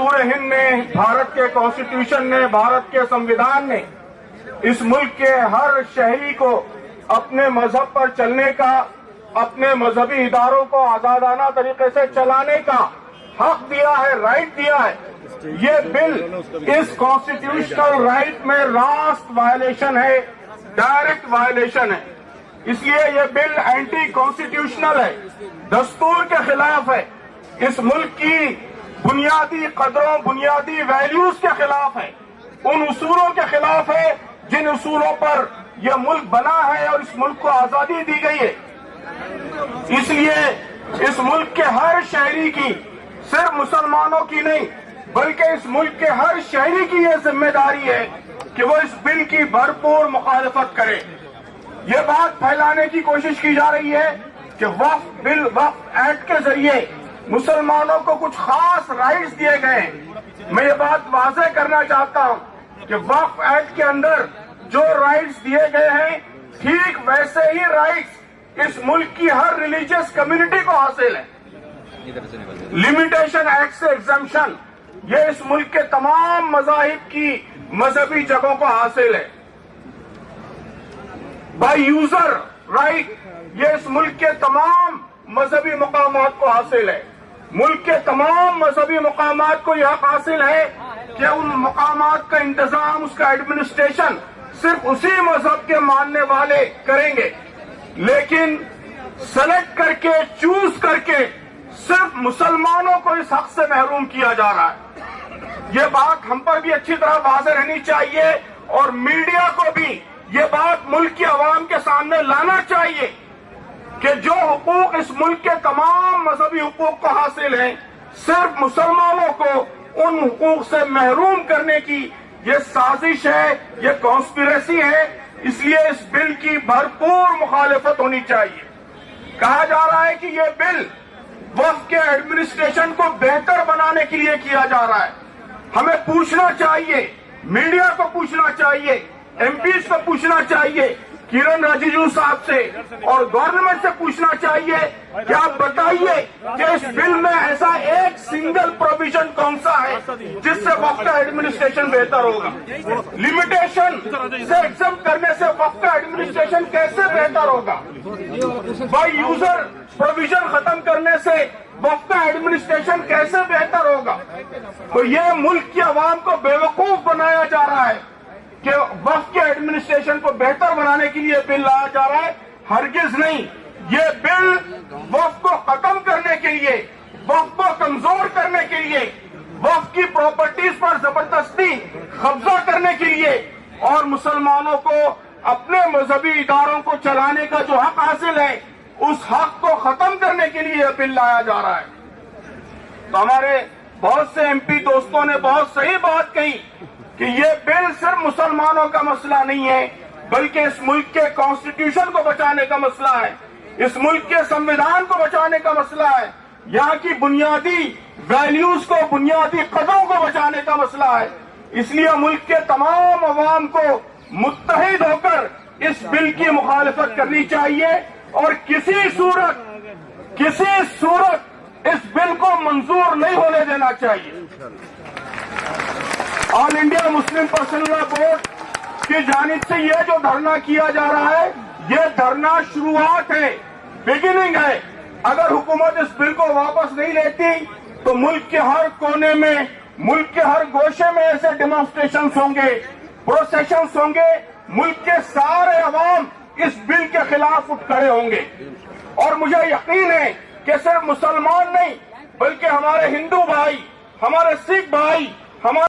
دستور ہند نے، بھارت کے کانسٹیٹیوشن نے، بھارت کے سمویدھان نے اس ملک کے ہر شہری کو اپنے مذہب پر چلنے کا، اپنے مذہبی اداروں کو آزادانہ طریقے سے چلانے کا حق دیا ہے، رائٹ دیا ہے۔ یہ بل اس کانسٹیٹیوشنل رائٹ میں راست وائلیشن ہے، ڈائریکٹ وائلیشن ہے۔ اس لیے یہ بل اینٹی کانسٹیٹیوشنل ہے، دستور کے خلاف ہے، اس ملک کی بنیادی قدروں، بنیادی ویلیوز کے خلاف ہے، ان اصولوں کے خلاف ہے جن اصولوں پر یہ ملک بنا ہے اور اس ملک کو آزادی دی گئی ہے۔ اس لیے اس ملک کے ہر شہری کی، صرف مسلمانوں کی نہیں بلکہ اس ملک کے ہر شہری کی یہ ذمہ داری ہے کہ وہ اس بل کی بھرپور مخالفت کرے۔ یہ بات پھیلانے کی کوشش کی جا رہی ہے کہ وقف بل، وقف ایکٹ کے ذریعے مسلمانوں کو کچھ خاص رائٹس دیے گئے ہیں۔ میں یہ بات واضح کرنا چاہتا ہوں کہ وقف ایکٹ کے اندر جو رائٹس دیے گئے ہیں ٹھیک ویسے ہی رائٹس اس ملک کی ہر ریلیجیس کمیونٹی کو حاصل ہے۔ لمیٹیشن ایکٹ سے ایگزمپشن یہ اس ملک کے تمام مذاہب کی مذہبی جگہوں کو حاصل ہے۔ بائی یوزر رائٹ یہ اس ملک کے تمام مذہبی مقامات کو حاصل ہے۔ ملک کے تمام مذہبی مقامات کو یہ حق حاصل ہے کہ ان مقامات کا انتظام، اس کا ایڈمنسٹریشن صرف اسی مذہب کے ماننے والے کریں گے، لیکن سلیکٹ کر کے، چوز کر کے صرف مسلمانوں کو اس حق سے محروم کیا جا رہا ہے۔ یہ بات ہم پر بھی اچھی طرح واضح رہنی چاہیے اور میڈیا کو بھی یہ بات ملک کی عوام کے سامنے لانا چاہیے کہ جو حقوق اس ملک کے تمام مذہبی حقوق کو حاصل ہیں، صرف مسلمانوں کو ان حقوق سے محروم کرنے کی یہ سازش ہے، یہ کانسپریسی ہے۔ اس لیے اس بل کی بھرپور مخالفت ہونی چاہیے۔ کہا جا رہا ہے کہ یہ بل وقف کے ایڈمنسٹریشن کو بہتر بنانے کے لیے کیا جا رہا ہے۔ ہمیں پوچھنا چاہیے، میڈیا کو پوچھنا چاہیے، ایم پیز کو پوچھنا چاہیے، کرن رجیجو صاحب سے اور گورنمنٹ سے پوچھنا چاہیے کہ آپ بتائیے کہ اس بل میں ایسا ایک سنگل پروویژن کون سا ہے جس سے وقف کا ایڈمنسٹریشن بہتر ہوگا۔ لمیٹیشن سے ایگزمپٹ کرنے سے وقف کا ایڈمنسٹریشن کیسے بہتر ہوگا؟ بائی یوزر پروویژن ختم کرنے سے وقف کا ایڈمنسٹریشن کیسے بہتر ہوگا؟ تو یہ ملک کی عوام کو بیوقوف بنایا جا رہا ہے کہ وقف کے ایڈمنسٹریشن کو بہتر بنانے کے لیے بل لایا جا رہا ہے۔ ہرگز نہیں، یہ بل وقف کو ختم کرنے کے لیے، وقف کو کمزور کرنے کے لیے، وقف کی پراپرٹیز پر زبردستی قبضہ کرنے کے لیے اور مسلمانوں کو اپنے مذہبی اداروں کو چلانے کا جو حق حاصل ہے اس حق کو ختم کرنے کے لیے یہ بل لایا جا رہا ہے۔ تو ہمارے بہت سے ایم پی دوستوں نے بہت صحیح بات کہی کہ یہ بل صرف مسلمانوں کا مسئلہ نہیں ہے بلکہ اس ملک کے کانسٹیٹیوشن کو بچانے کا مسئلہ ہے، اس ملک کے سمویدھان کو بچانے کا مسئلہ ہے، یہاں کی بنیادی ویلیوز کو، بنیادی قدروں کو بچانے کا مسئلہ ہے۔ اس لیے ملک کے تمام عوام کو متحد ہو کر اس بل کی مخالفت کرنی چاہیے اور کسی صورت اس بل کو منظور نہیں ہونے دینا چاہیے۔ آل انڈیا مسلم پرسنل لا بورڈ کی جانب سے یہ جو دھرنا کیا جا رہا ہے یہ دھرنا شروعات ہے، بگننگ ہے۔ اگر حکومت اس بل کو واپس نہیں لیتی تو ملک کے ہر کونے میں، ملک کے ہر گوشے میں ایسے ڈیمانسٹریشنز ہوں گے، پروسیشنز ہوں گے، ملک کے سارے عوام اس بل کے خلاف اٹھ کھڑے ہوں گے۔ اور مجھے یقین ہے کہ صرف مسلمان نہیں بلکہ ہمارے ہندو بھائی، ہمارے سکھ بھائی، ہمارے